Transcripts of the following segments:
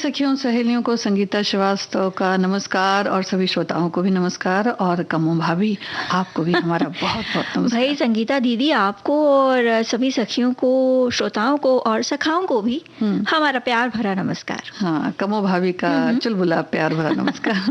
सखियों सहेलियों को संगीता श्रीवास्तव का नमस्कार और सभी श्रोताओं को भी नमस्कार और कमो भाभी आपको भी हमारा बहुत बहुत नमस्कार। भाई संगीता दीदी आपको और सभी सखियों को, श्रोताओं को और सखाओं को भी हमारा प्यार भरा नमस्कार। हाँ, कमो भाभी का चुलबुला प्यार भरा नमस्कार।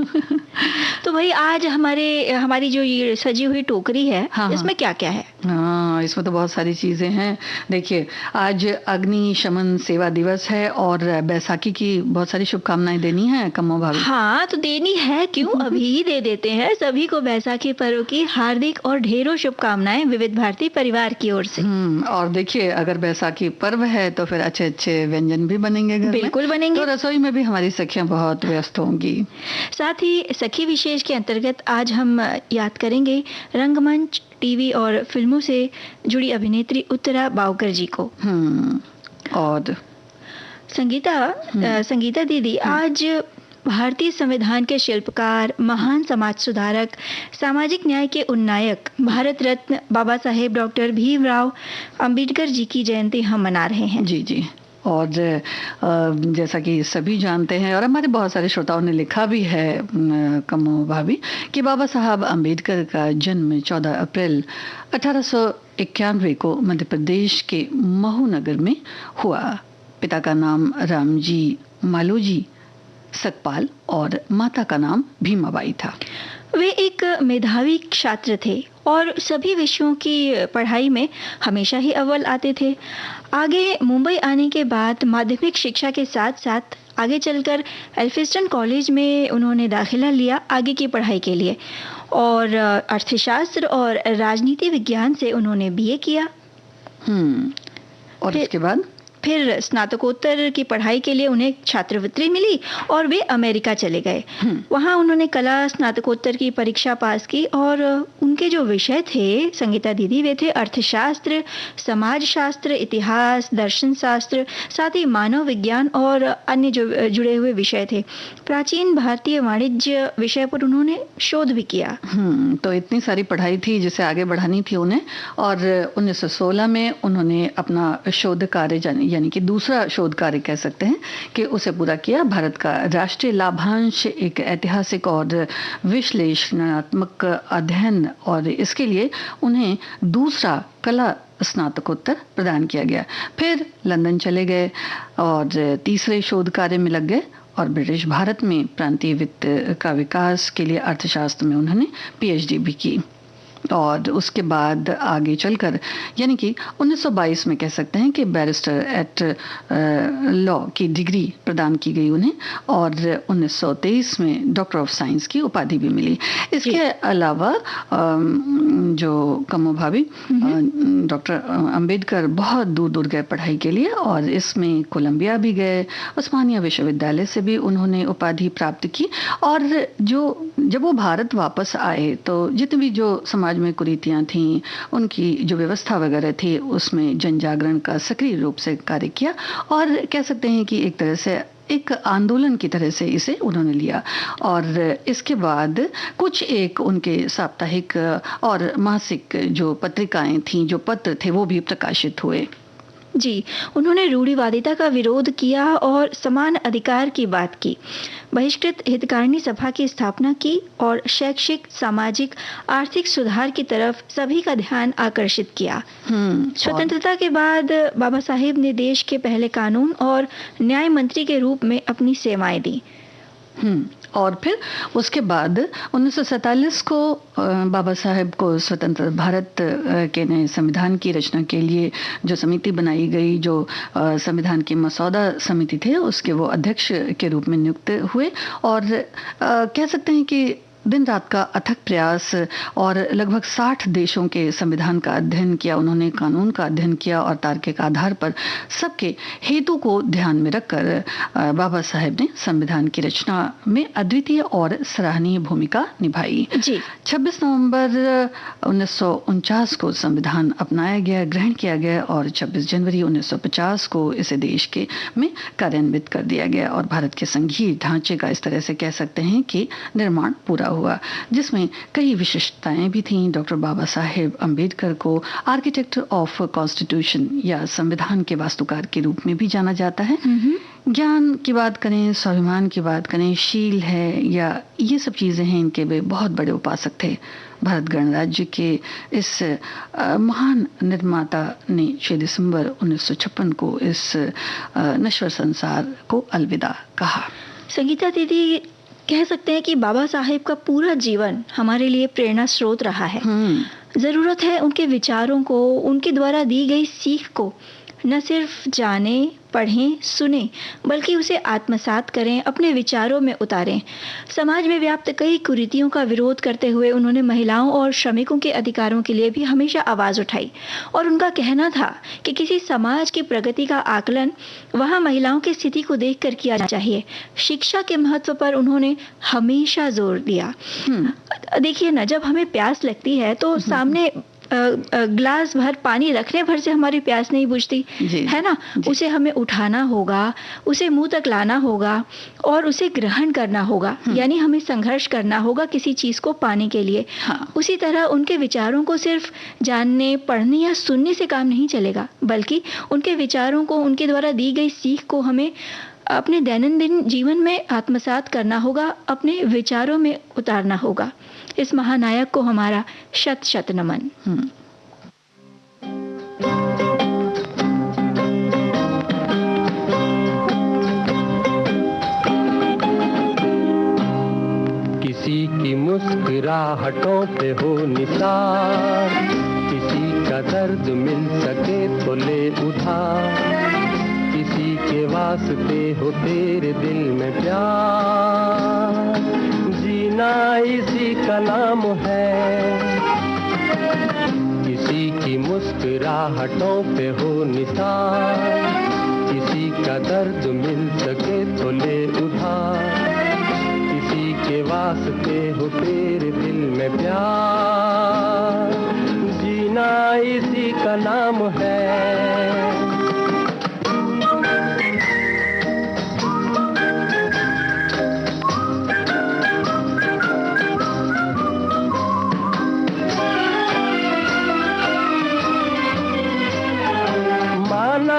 तो भाई आज हमारी जो ये सजी हुई टोकरी है, इसमें क्या क्या है? हाँ, इसमें तो बहुत सारी चीजें हैं। देखिए, आज अग्नि शमन सेवा दिवस है और बैसाखी की बहुत सारी शुभकामनाएं देनी है कमो भाभी। हाँ, तो देनी है क्यों, अभी ही दे देते हैं। सभी को बैसाखी पर्व की हार्दिक और ढेरों शुभकामनाएं विविध भारती परिवार की ओर से। और देखिए, अगर बैसाखी पर्व है तो फिर अच्छे अच्छे व्यंजन भी बनेंगे घर में। बिल्कुल बनेंगे। तो रसोई में भी हमारी सखियां बहुत व्यस्त होंगी। साथ ही सखी विशेष के अंतर्गत आज हम याद करेंगे रंगमंच, टीवी और फिल्मों से जुड़ी अभिनेत्री उत्तरा बावकर जी को। और संगीता दीदी, आज भारतीय संविधान के शिल्पकार, महान समाज सुधारक, सामाजिक न्याय के उन्नायक, भारत रत्न बाबा साहेब डॉक्टर भीमराव अंबेडकर जी की जयंती हम मना रहे हैं। जी जी। और जैसा कि सभी जानते हैं और हमारे बहुत सारे श्रोताओं ने लिखा भी है कमो भाभी कि बाबा साहब अंबेडकर का जन्म 14 अप्रैल 1891 को मध्य प्रदेश के महू नगर में हुआ। पिता का नाम रामजी मालोजी सकपाल और माता का नाम भीमाबाई था। वे एक मेधावी छात्र थे और सभी विषयों की पढ़ाई में हमेशा ही अव्वल आते थे। आगे मुंबई आने के बाद माध्यमिक शिक्षा के साथ साथ आगे चलकर एल्फिंस्टन कॉलेज में उन्होंने दाखिला लिया आगे की पढ़ाई के लिए और अर्थशास्त्र और राजनीति विज्ञान से उन्होंने बीए किया। और इसके बाद फिर स्नातकोत्तर की पढ़ाई के लिए उन्हें छात्रवृत्ति मिली और वे अमेरिका चले गए। वहाँ उन्होंने कला स्नातकोत्तर की परीक्षा पास की और उनके जो विषय थे संगीता दीदी, वे थे अर्थशास्त्र, समाजशास्त्र, इतिहास, दर्शन शास्त्र, साथ ही मानव विज्ञान और अन्य जो जुड़े हुए विषय थे। प्राचीन भारतीय वाणिज्य विषय पर उन्होंने शोध भी किया। तो इतनी सारी पढ़ाई थी जिसे आगे बढ़ानी थी उन्हें, और 1916 में उन्होंने अपना शोध कार्य यानी कि दूसरा शोध कार्य कह सकते हैं कि उसे पूरा किया। भारत का राष्ट्रीय लाभांश, एक ऐतिहासिक और विश्लेषणात्मक अध्ययन, और इसके लिए उन्हें दूसरा कला स्नातकोत्तर प्रदान किया गया। फिर लंदन चले गए और तीसरे शोध कार्य में लग गए और ब्रिटिश भारत में प्रांतीय वित्त का विकास के लिए अर्थशास्त्र में उन्होंने पीएचडी भी की। और उसके बाद आगे चलकर यानी कि 1922 में कह सकते हैं कि बैरिस्टर एट लॉ की डिग्री प्रदान की गई उन्हें, और 1923 में डॉक्टर ऑफ साइंस की उपाधि भी मिली। इसके अलावा जो कमो भाभी, डॉक्टर अंबेडकर बहुत दूर दूर गए पढ़ाई के लिए और इसमें कोलंबिया भी गए, उस्मानिया विश्वविद्यालय से भी उन्होंने उपाधि प्राप्त की। और जब वो भारत वापस आए तो जितनी भी जो समाज में कुरीतियां थीं, उनकी जो व्यवस्था वगैरह थी, उसमें जन जागरण का सक्रिय रूप से कार्य किया और कह सकते हैं कि एक तरह से एक आंदोलन की तरह से इसे उन्होंने लिया। और इसके बाद कुछ एक उनके साप्ताहिक और मासिक जो पत्रिकाएं थीं, जो पत्र थे, वो भी प्रकाशित हुए। जी, उन्होंने रूढ़िवादिता का विरोध किया और समान अधिकार की बात की। बहिष्कृत हितकारिणी सभा की स्थापना की और शैक्षिक, सामाजिक, आर्थिक सुधार की तरफ सभी का ध्यान आकर्षित किया। स्वतंत्रता के बाद बाबा साहेब ने देश के पहले कानून और न्याय मंत्री के रूप में अपनी सेवाएं दी। और फिर उसके बाद 1947 को बाबा साहेब को स्वतंत्र भारत के नए संविधान की रचना के लिए जो समिति बनाई गई, जो संविधान की मसौदा समिति थे, उसके वो अध्यक्ष के रूप में नियुक्त हुए। और कह सकते हैं कि दिन रात का अथक प्रयास और लगभग 60 देशों के संविधान का अध्ययन किया उन्होंने, कानून का अध्ययन किया और तार्किक आधार पर सबके हेतु को ध्यान में रखकर बाबा साहेब ने संविधान की रचना में अद्वितीय और सराहनीय भूमिका निभाई। 26 नवंबर 1949 को संविधान अपनाया गया, ग्रहण किया गया और 26 जनवरी 1950 को इसे देश के में कार्यान्वित कर दिया गया और भारत के संघीय ढांचे का इस तरह से कह सकते हैं कि निर्माण पूरा हुआ, जिसमें कई विशिष्टताएं भी थीं। डॉक्टर बाबा साहेब अंबेडकर को आर्किटेक्ट ऑफ कॉन्स्टिट्यूशन या संविधान के वास्तुकार के रूप में भी जाना जाता है। ज्ञान की बात करें, स्वाभिमान की बात करें, शील है, या ये सब चीज़ें हैं, इनके वे बहुत बड़े उपासक थे। भारत गणराज्य के इस महान निर्माता ने 6 दिसंबर 1956 को इस नश्वर संसार को अलविदा कहा। संगीता दीदी, कह सकते हैं कि बाबा साहेब का पूरा जीवन हमारे लिए प्रेरणा स्रोत रहा है। ज़रूरत है उनके विचारों को, उनके द्वारा दी गई सीख को न सिर्फ जाने, पढ़ें, सुने, बल्कि उसे आत्मसात करें, अपने विचारों में उतारें। समाज में व्याप्त कई कुरीतियों का विरोध करते हुए उन्होंने महिलाओं और श्रमिकों के अधिकारों के लिए भी हमेशा आवाज़ उठाई, और उनका कहना था कि किसी समाज की प्रगति का आकलन वहाँ महिलाओं की स्थिति को देखकर किया जाना चाहिए। शिक्षा के महत्व पर उन्होंने हमेशा जोर दिया। देखिए ना, जब हमें प्यास लगती है तो सामने ग्लास भर पानी रखने भर से हमारी प्यास नहीं बुझती, है ना। उसे हमें उठाना होगा, उसे मुंह तक लाना होगा और उसे ग्रहण करना होगा, यानी हमें संघर्ष करना होगा किसी चीज को पाने के लिए। उसी तरह उनके विचारों को सिर्फ जानने, पढ़ने या सुनने से काम नहीं चलेगा, बल्कि उनके विचारों को, उनके द्वारा दी गई सीख को हमें अपने दैनंदिन जीवन में आत्मसात करना होगा, अपने विचारों में उतारना होगा। इस महानायक को हमारा शत शत नमन। किसी की मुस्कुराहटों पे हो निसार, किसी का दर्द मिल सके तो ले उधार, किसी के वास्ते हो तेरे दिल में प्यार, जीना इसी का नाम है। किसी की मुस्कुराहटों पे हो निसार, किसी का दर्द मिल सके तो ले उधार, किसी के वास्ते हो तेरे दिल में प्यार, जीना इसी का नाम है।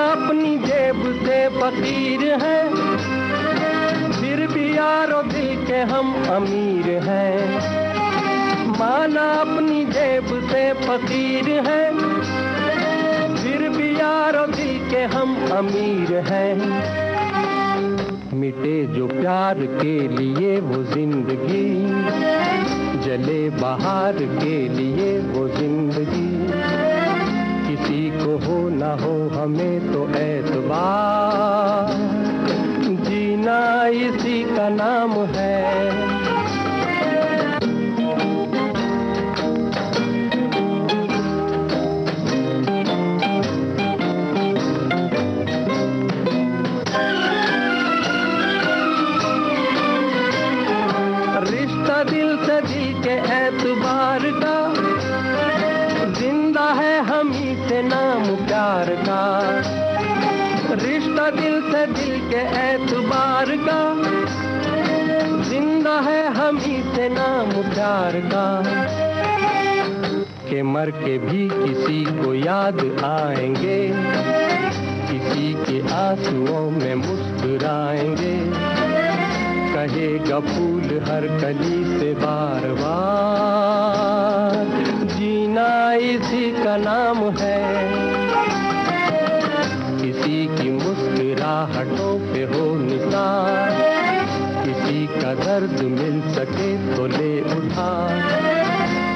अपनी जेब से फकीर हैं, फिर भी यारो दिल के हम अमीर हैं। माना अपनी जेब से फकीर हैं, फिर भी यारो दिल के हम अमीर हैं। मिटे जो प्यार के लिए वो जिंदगी, जले बहार के लिए वो जिंदगी, किसी को हो ना हो हमें तो एतबार, जीना इसी का नाम है। रिश्ता दिल से दिल के एतबार का, जिंदा है हम ही से नाम प्यार का। रिश्ता दिल से दिल के एतबार का, जिंदा है हम ही से नाम प्यार का। के मर के भी किसी को याद आएंगे, किसी के आंसुओं में मुस्कुराएंगे, कहेगा फूल हर कली से बार बार, जीना इसी का नाम है। किसी की मुस्कुराहटों पे हो निसार, किसी का दर्द मिल सके तो ले उधार,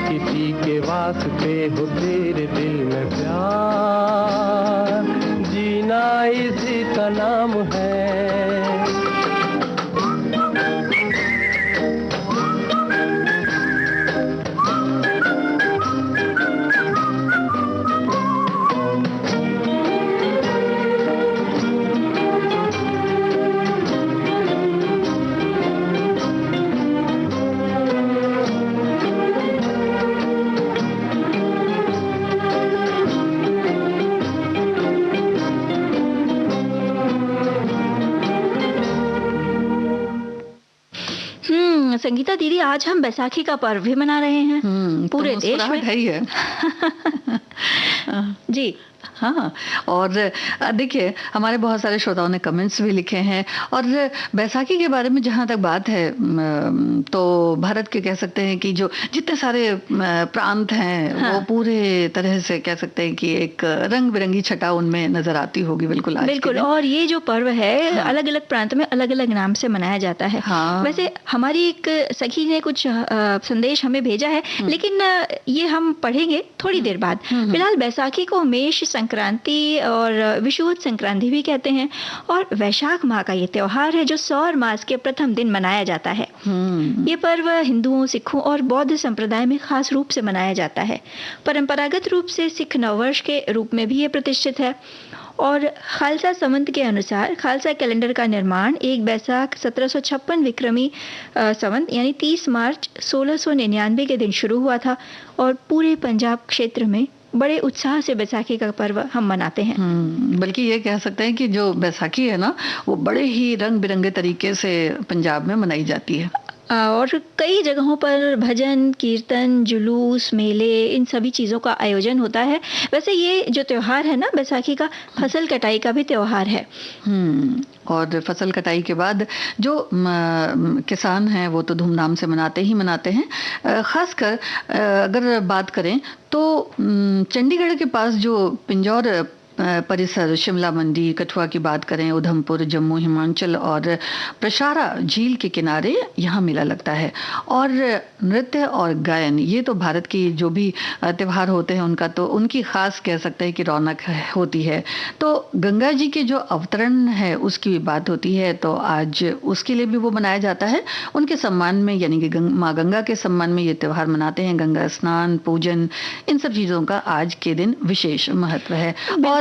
किसी के वास्ते हो तेरे दिल में प्यार, जीना इसी का नाम है। संगीता दीदी, आज हम बैसाखी का पर्व भी मना रहे हैं पूरे तो देश में। है ही है। जी, हाँ, और देखिए हमारे बहुत सारे श्रोताओं ने कमेंट्स भी लिखे हैं, और बैसाखी के बारे में जहाँ तक बात है, तो भारत के कह सकते हैं कि जो जितने सारे प्रांत हैं, हाँ। वो पूरे तरह से कह सकते हैं कि एक रंग बिरंगी छटा उनमें नजर आती होगी। बिल्कुल, आज के बिल्कुल। दिन। और ये जो पर्व है, हाँ। अलग अलग प्रांत में अलग अलग नाम से मनाया जाता है। हाँ। वैसे हमारी एक सखी ने कुछ संदेश हमें भेजा है, लेकिन ये हम पढ़ेंगे थोड़ी देर बाद। फिलहाल बैसाखी को मेष संक्रांति और विषुवत संक्रांति भी कहते हैं, और वैशाख माह का ये त्योहार है जो सौर मास के प्रथम दिन मनाया जाता है। ये पर्व हिंदुओं, सिखों और बौद्ध संप्रदाय में खास रूप से मनाया जाता है। परंपरागत रूप से सिख नववर्ष के रूप में भी ये प्रतिष्ठित है, और खालसा संवत के अनुसार खालसा कैलेंडर का निर्माण 1 बैसाख 1756 विक्रमी संवत यानी 30 मार्च 1699 के दिन शुरू हुआ था, और पूरे पंजाब क्षेत्र में बड़े उत्साह से बैसाखी का पर्व हम मनाते हैं। बल्कि ये कह सकते हैं कि जो बैसाखी है ना, वो बड़े ही रंग बिरंगे तरीके से पंजाब में मनाई जाती है। और कई जगहों पर भजन, कीर्तन, जुलूस, मेले, इन सभी चीज़ों का आयोजन होता है। वैसे ये जो त्योहार है ना बैसाखी का, फसल कटाई का भी त्योहार है। और फसल कटाई के बाद जो किसान हैं वो तो धूमधाम से मनाते ही मनाते हैं। खासकर अगर बात करें तो चंडीगढ़ के पास जो पिंजौर परिसर, शिमला मंडी, कठुआ की बात करें, उधमपुर, जम्मू, हिमाचल और प्रशारा झील के किनारे यहाँ मेला लगता है। और नृत्य और गायन, ये तो भारत की जो भी त्योहार होते हैं उनका तो उनकी खास कह सकते हैं कि रौनक होती है। तो गंगा जी के जो अवतरण है उसकी भी बात होती है, तो आज उसके लिए भी वो मनाया जाता है। उनके सम्मान में, यानी कि माँ गंगा के सम्मान में ये त्यौहार मनाते हैं। गंगा स्नान, पूजन, इन सब चीज़ों का आज के दिन विशेष महत्व है।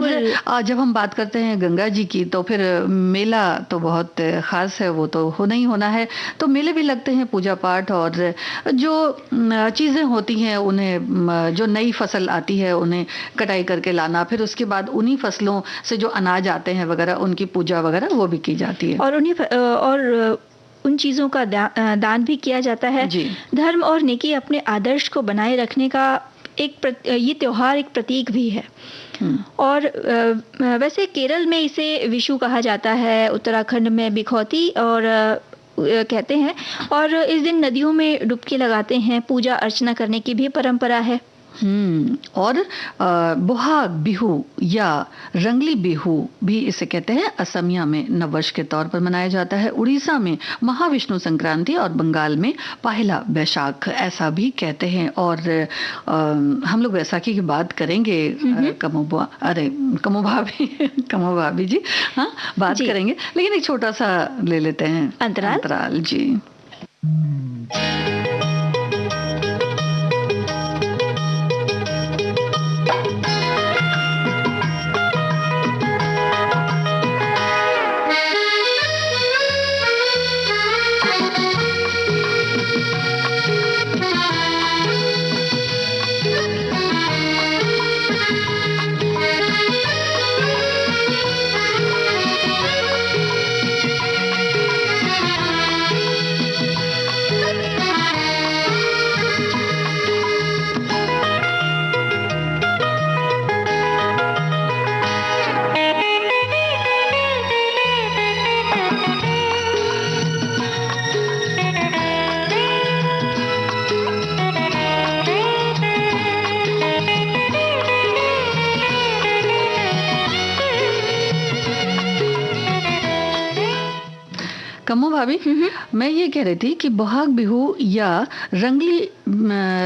और जब हम बात करते हैं गंगा जी की, तो फिर मेला तो बहुत खास है, वो तो होना ही होना है। तो मेले भी लगते हैं, पूजा पाठ और जो चीज़ें होती हैं, उन्हें जो नई फसल आती है उन्हें कटाई करके लाना, फिर उसके बाद उन्हीं फसलों से जो अनाज आते हैं वगैरह, उनकी पूजा वगैरह वो भी की जाती है। और उन चीज़ों का दान भी किया जाता है। धर्म और नेकी अपने आदर्श को बनाए रखने का ये त्योहार एक प्रतीक भी है। और वैसे केरल में इसे विशु कहा जाता है, उत्तराखंड में बिखौती और कहते हैं, और इस दिन नदियों में डुबकी लगाते हैं। पूजा अर्चना करने की भी परंपरा है। और बोहाग बिहू या रंगली बिहू भी इसे कहते हैं, असमिया में नववर्ष के तौर पर मनाया जाता है। उड़ीसा में महाविष्णु संक्रांति और बंगाल में पहला बैसाख ऐसा भी कहते हैं। और हम लोग बैसाखी की बात करेंगे, कमो भाभी जी, हाँ बात करेंगे, लेकिन एक छोटा सा ले लेते हैं अंतराल जी। कमो भाभी, मैं ये कह रही थी कि बोहाग बिहू या रंगली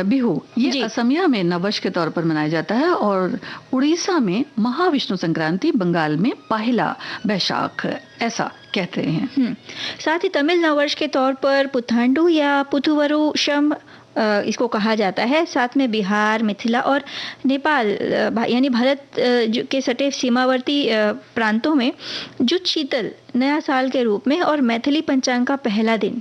बिहू ये असमिया में नववर्ष के तौर पर मनाया जाता है, और उड़ीसा में महाविष्णु संक्रांति, बंगाल में पहला बैसाख ऐसा कहते हैं। साथ ही तमिल नववर्ष के तौर पर पुथांडु या पुथुवरुषम इसको कहा जाता है। साथ में बिहार, मिथिला और नेपाल यानी भारत के सटे सीमावर्ती प्रांतों में जुट शीतल नया साल के रूप में और मैथिली पंचांग का पहला दिन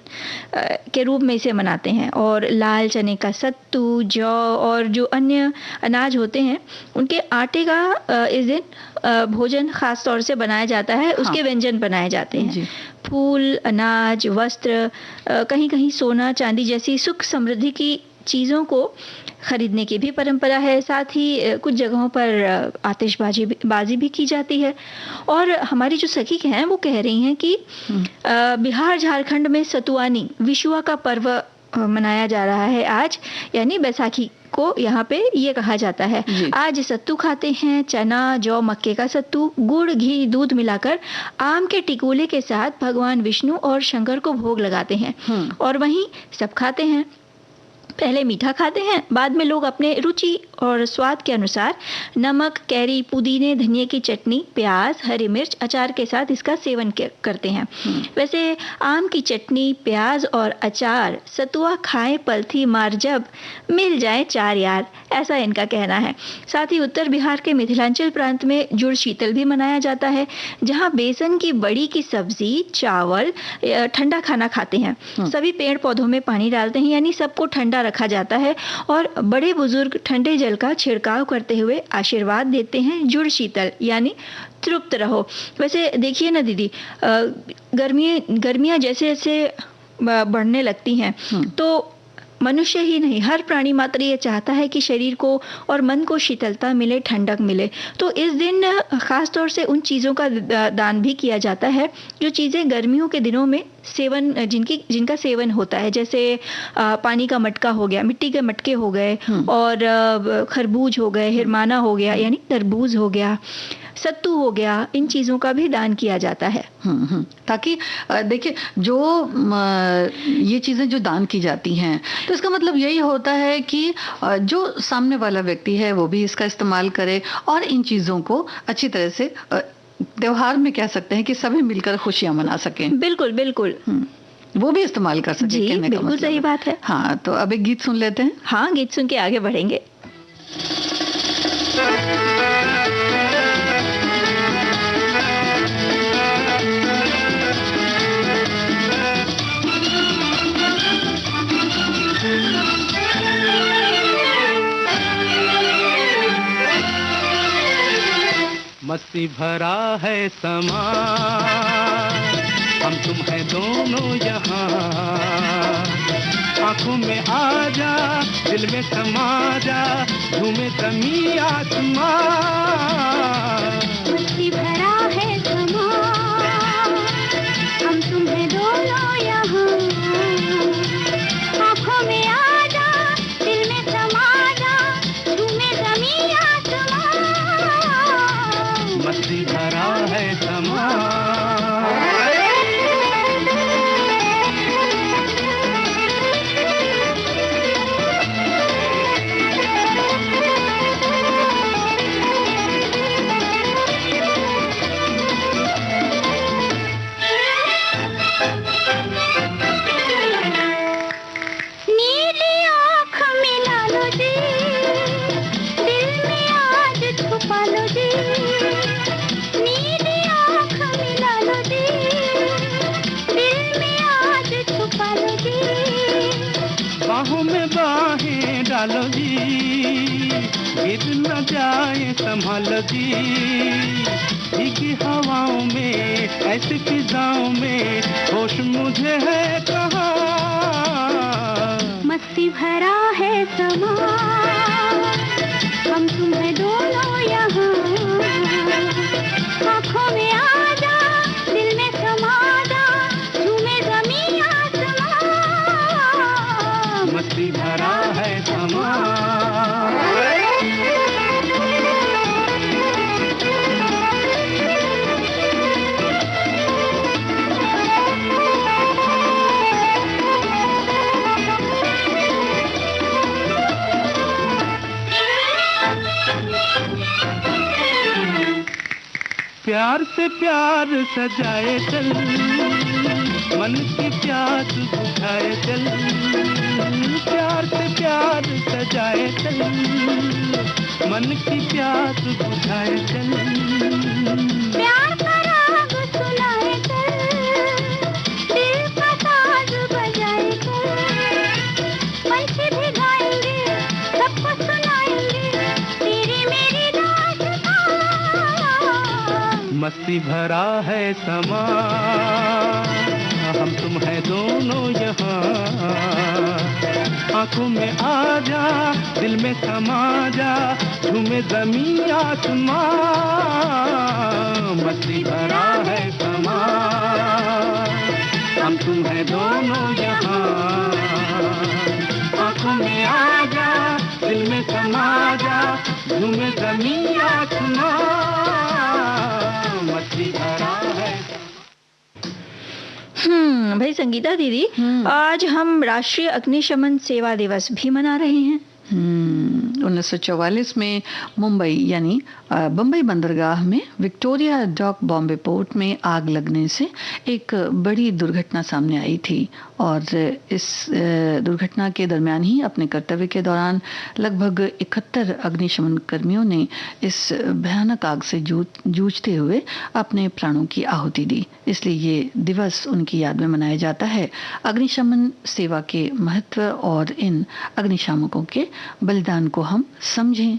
के रूप में इसे मनाते हैं। और लाल चने का सत्तू, जौ और जो अन्य अनाज होते हैं उनके आटे का इस दिन भोजन खास तौर से बनाया जाता है। उसके व्यंजन बनाए जाते हैं। फूल, अनाज, वस्त्र, कहीं कहीं सोना चांदी जैसी सुख समृद्धि की चीज़ों को खरीदने की भी परंपरा है। साथ ही कुछ जगहों पर आतिशबाजी भी की जाती है। और हमारी जो सखी हैं वो कह रही हैं कि बिहार झारखंड में सतुआनी विशुआ का पर्व मनाया जा रहा है आज, यानी बैसाखी को यहाँ पे ये कहा जाता है। आज सत्तू खाते हैं, चना, जौ, मक्के का सत्तू, गुड़, घी, दूध मिलाकर आम के टिकोले के साथ भगवान विष्णु और शंकर को भोग लगाते हैं। और वहीं सब खाते हैं। पहले मीठा खाते हैं, बाद में लोग अपने रुचि और स्वाद के अनुसार नमक, कैरी, पुदीने, धनिया की चटनी, प्याज, हरी मिर्च, अचार के साथ इसका सेवन करते हैं। वैसे आम की चटनी, प्याज और अचार, सतुआ खाए पलथी मार जब मिल जाए चार यार, ऐसा इनका कहना है। साथ ही उत्तर बिहार के मिथिलांचल प्रांत में जुड़ शीतल भी मनाया जाता है, जहाँ बेसन की बड़ी की सब्जी, चावल, ठंडा खाना खाते हैं। सभी पेड़ पौधों में पानी डालते हैं, यानी सबको ठंडा रखा जाता है। और बड़े बुजुर्ग ठंडे जल का छिड़काव करते हुए आशीर्वाद देते हैं, जुड़ शीतल यानी तृप्त रहो। वैसे देखिए ना दीदी, गर्मियाँ जैसे जैसे बढ़ने लगती हैं तो मनुष्य ही नहीं, हर प्राणी मात्र ये चाहता है कि शरीर को और मन को शीतलता मिले, ठंडक मिले। तो इस दिन खास तौर से उन चीज़ों का दान भी किया जाता है जो चीज़ें गर्मियों के दिनों में सेवन जिनका सेवन होता है। जैसे पानी का मटका हो गया, मिट्टी के मटके हो गए, और खरबूज हो गए, हिरमाना हो गया यानी तरबूज हो गया, सत्तू हो गया, इन चीज़ों का भी दान किया जाता है। ताकि देखिए जो ये चीज़ें जो दान की जाती हैं तो इसका मतलब यही होता है कि जो सामने वाला व्यक्ति है वो भी इसका इस्तेमाल करे और इन चीज़ों को अच्छी तरह से त्योहार में कह सकते हैं कि सभी मिलकर खुशियां मना सकें। बिल्कुल बिल्कुल, वो भी इस्तेमाल कर सके। जी बिल्कुल सही बात है। हाँ, तो अब एक गीत सुन लेते हैं। हाँ, गीत सुन के आगे बढ़ेंगे। मस्ती भरा है समा, हम तुम है दोनों यहाँ, आंखों में आ जा, दिल में समा जा, झूमे जमी आसमां। मस्ती भरा है समा, हम तुम है दोनों यहाँ, आंखों में आ जा, दिल में समा जा, झूमे जमी आसमां। मस्ती भरा है समा। डालो जी, गिर न जाए संभालो जी, भीगी हवाओं में, ऐसी फिजाओं में, होश मुझे है कहाँ। मस्ती भरा है समा, हम तुम है दोनों यहाँ, आँखों में आ जा, दिल में समा जा, झूमे ज़मीं आसमां। मस्ती भरा है समा। प्यार से प्यार सजाए चल, मन की प्यास बुझाए चल, प्यार से प्यार सजाए चल, मन की प्यास बुझाए चल, प्यार का राग सुनाए चल, दिल का साज बजाए चल, पंछी भी गाएंगे, सबको सुनाएंगे, तेरी मेरी दास्तां। मस्ती भरा है समा, हम तुम है दोनों यहाँ, आंखों में आ जा, दिल में समा जा, झूमे ज़मीं आसमां, मस्ती भरा है समा, हम तुम है दोनों यहाँ। आंखों में आ जा, दिल में समा जा, झूमे ज़मीं आसमां, मस्ती भरा है। भाई संगीता दीदी, आज हम राष्ट्रीय अग्निशमन सेवा दिवस भी मना रहे हैं। 1944 में मुंबई यानी बम्बई बंदरगाह में विक्टोरिया डॉक बॉम्बे पोर्ट में आग लगने से एक बड़ी दुर्घटना सामने आई थी और इस दुर्घटना के दरमियान ही अपने कर्तव्य के दौरान लगभग 71 अग्निशमन कर्मियों ने इस भयानक आग से जूझते हुए अपने प्राणों की आहुति दी। इसलिए ये दिवस उनकी याद में मनाया जाता है। अग्निशमन सेवा के महत्व और इन अग्निशामकों के बलिदान को हम समझें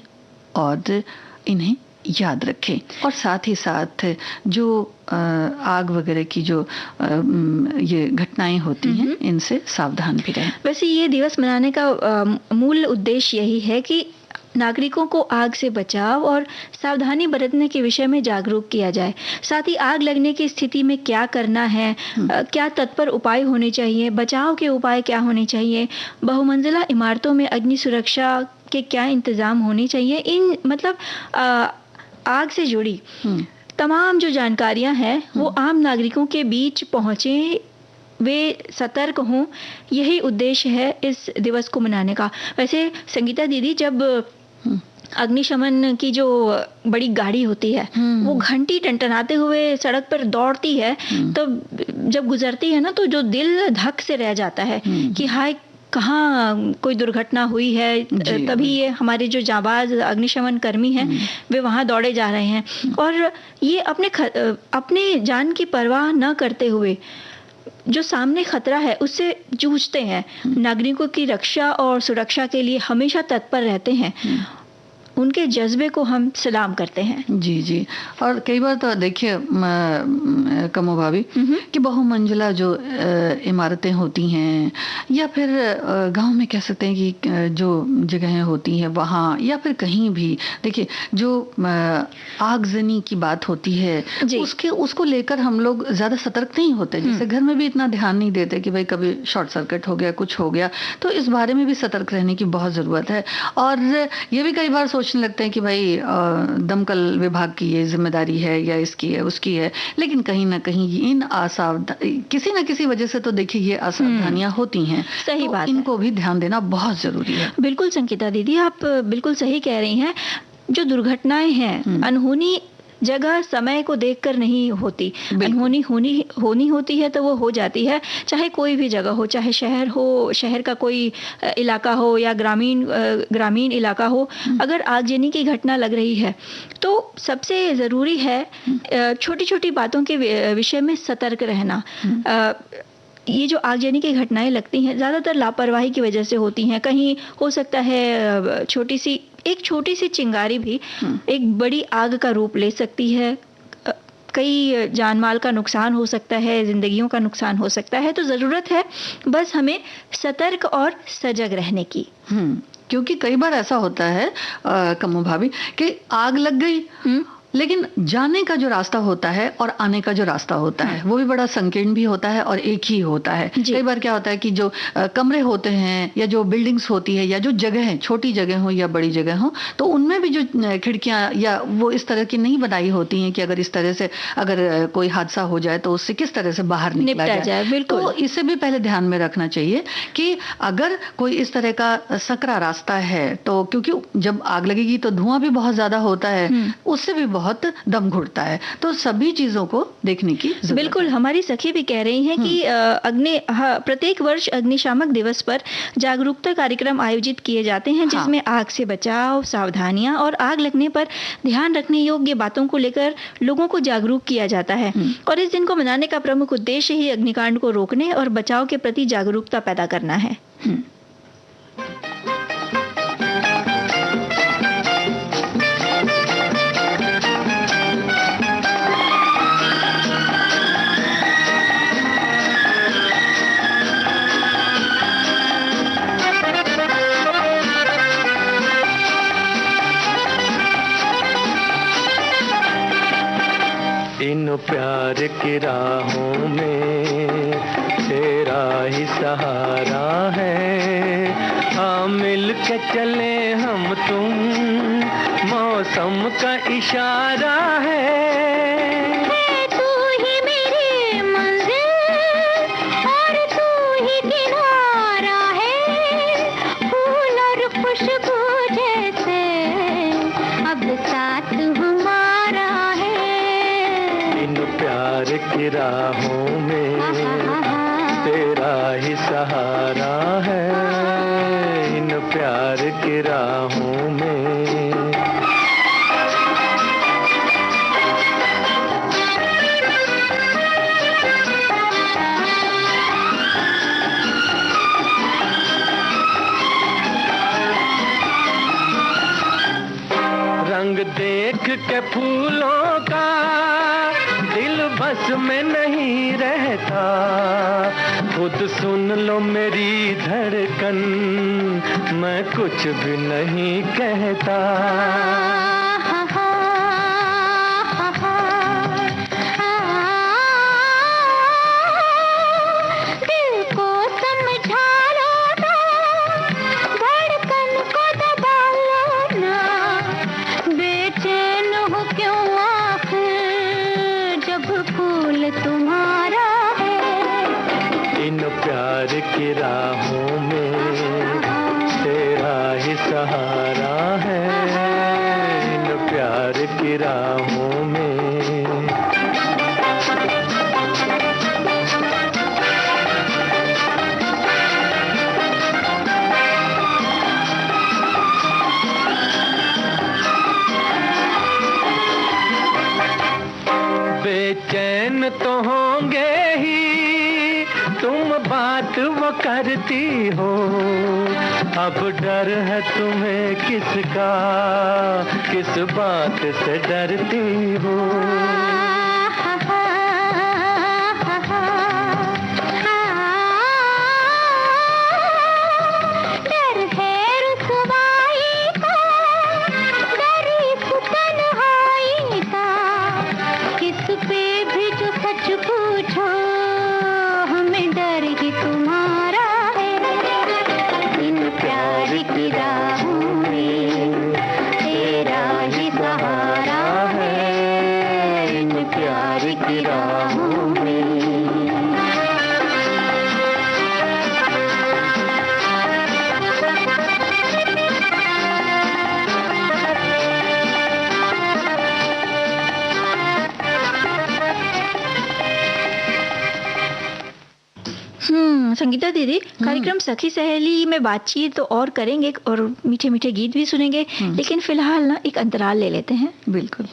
और इन्हें याद रखें, और साथ ही साथ जो आग वगैरह की जो ये घटनाएं होती हैं इनसे सावधान भी रहें। वैसे ये दिवस मनाने का मूल उद्देश्य यही है कि नागरिकों को आग से बचाव और सावधानी बरतने के विषय में जागरूक किया जाए। साथ ही आग लगने की स्थिति में क्या करना है, क्या तत्पर उपाय होने चाहिए, बचाव के उपाय क्या होने चाहिए, बहुमंजिला इमारतों में अग्नि सुरक्षा के क्या इंतजाम होने चाहिए, इन मतलब आग से जुड़ी तमाम जो जानकारियां हैं वो आम नागरिकों के बीच पहुंचे, वे सतर्क हों, यही उद्देश्य है इस दिवस को मनाने का। वैसे संगीता दीदी, जब अग्निशमन की जो बड़ी गाड़ी होती है वो घंटी टनटनाते हुए सड़क पर दौड़ती है, तो जब गुजरती है ना तो जो दिल धक से रह जाता है कि हाय कहाँ कोई दुर्घटना हुई है। तभी ये हमारे जो जाबाज अग्निशमन कर्मी हैं वे वहाँ दौड़े जा रहे हैं और ये अपने जान की परवाह न करते हुए जो सामने खतरा है उससे जूझते हैं, नागरिकों की रक्षा और सुरक्षा के लिए हमेशा तत्पर रहते हैं। उनके जज्बे को हम सलाम करते हैं। जी जी। और कई बार तो देखिए कमो भाभी कि बहुमंजिला जो इमारतें होती हैं या फिर गांव में कह सकते हैं कि जो जगहें होती हैं वहाँ या फिर कहीं भी देखिए जो आगजनी की बात होती है उसको लेकर हम लोग ज़्यादा सतर्क नहीं होते। जैसे घर में भी इतना ध्यान नहीं देते कि भाई कभी शॉर्ट सर्किट हो गया, कुछ हो गया, तो इस बारे में भी सतर्क रहने की बहुत ज़रूरत है। और ये भी कई बार सोचने लगते हैं कि भाई दमकल विभाग की ये जिम्मेदारी है या इसकी है उसकी है, लेकिन कहीं ना कहीं इन किसी न किसी वजह से तो देखिए ये असावधानियां होती हैं। सही तो बात इनको भी ध्यान देना बहुत जरूरी है। बिल्कुल संगीता दीदी, आप बिल्कुल सही कह रही हैं। जो दुर्घटनाएं हैं अनहोनी जगह समय को देखकर नहीं होती, अनहोनी होनी होती है तो वो हो जाती है, चाहे कोई भी जगह हो, चाहे शहर हो, शहर का कोई इलाका हो या ग्रामीण इलाका हो। अगर आगजनी की घटना लग रही है तो सबसे ज़रूरी है छोटी छोटी बातों के विषय में सतर्क रहना। ये जो आगजनी की घटनाएं लगती हैं ज़्यादातर लापरवाही की वजह से होती हैं। कहीं हो सकता है एक छोटी सी चिंगारी भी एक बड़ी आग का रूप ले सकती है, कई जानमाल का नुकसान हो सकता है, जिंदगियों का नुकसान हो सकता है। तो ज़रूरत है बस हमें सतर्क और सजग रहने की। क्योंकि कई बार ऐसा होता है कमो भाभी कि आग लग गई लेकिन जाने का जो रास्ता होता है और आने का जो रास्ता होता है वो भी बड़ा संकीर्ण भी होता है और एक ही होता है। कई बार क्या होता है कि जो कमरे होते हैं या जो बिल्डिंग्स होती है या जो जगह है, छोटी जगह हो या बड़ी जगह हो, तो उनमें भी जो खिड़कियां या वो इस तरह की नहीं बनाई होती हैं कि अगर इस तरह से अगर कोई हादसा हो जाए तो उससे किस तरह से बाहर निकला जाए। बिल्कुल। तो इसे भी पहले ध्यान में रखना चाहिए कि अगर कोई इस तरह का सकरा रास्ता है तो क्योंकि जब आग लगेगी तो धुआं भी बहुत ज्यादा होता है, उससे भी बहुत दम घुटता है। तो सभी चीजों को देखने की जरूरत बिल्कुल है। हमारी सखी भी कह रही हैं कि प्रत्येक वर्ष अग्निशामक दिवस पर जागरूकता कार्यक्रम आयोजित किए जाते हैं जिसमें आग से बचाव, सावधानियां और आग लगने पर ध्यान रखने योग्य बातों को लेकर लोगों को जागरूक किया जाता है। और इस दिन को मनाने का प्रमुख उद्देश्य ही अग्निकांड को रोकने और बचाव के प्रति जागरूकता पैदा करना है। इन प्यार की राहों में तेरा ही सहारा है। हाँ मिल के चले हम तुम, मौसम का इशारा है। तू ही मेरी मंजिल और तू ही किनारा है। फूल और खुशबू जैसे अब साथ हमारा है। इन प्यार की राहों में तेरा ही सहारा है। इन प्यार की राहों में। रंग देख के फूलों का दिल बस में नहीं रहता। खुद सुन लो मेरी धड़कन, मैं कुछ भी नहीं कहता। दिल को समझा लो ना, धड़कन को दबा लो ना। बेचैन हो क्यों आखिर जब फूल तुम्हारा है। इन प्यार की राहों में तेरा ही सहारा है। इन प्यार की राहों में। बेचैन तो होंगे ही, तुम बात वो करती हो। अब डर है तुम्हें किसका, किस बात से डरती हो। डर है रुसवाई का, डर इस तन्हाई का। किस पे भी जो सच पूछो, हमें डर ही तुम्हारा है। इन प्यार की राहों में तेरा ही सहारा है। इन प्यार की राहों में। संगीता दीदी, कार्यक्रम सखी सहेली में बातचीत तो और करेंगे और मीठे मीठे गीत भी सुनेंगे, लेकिन फिलहाल ना एक अंतराल ले लेते हैं। बिल्कुल।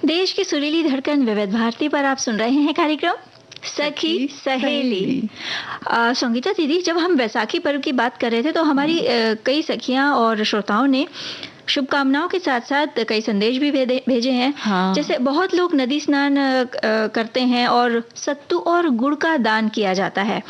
देश की सुरीली धड़कन विविध भारती पर आप सुन रहे हैं कार्यक्रम सखी सहेली। संगीता दीदी, जब हम वैसाखी पर्व की बात कर रहे थे तो हमारी कई सखियां और श्रोताओं ने शुभकामनाओं के साथ साथ कई संदेश भी भेजे हैं। हाँ। जैसे बहुत लोग नदी स्नान करते हैं और सत्तू और गुड़ का दान किया जाता है।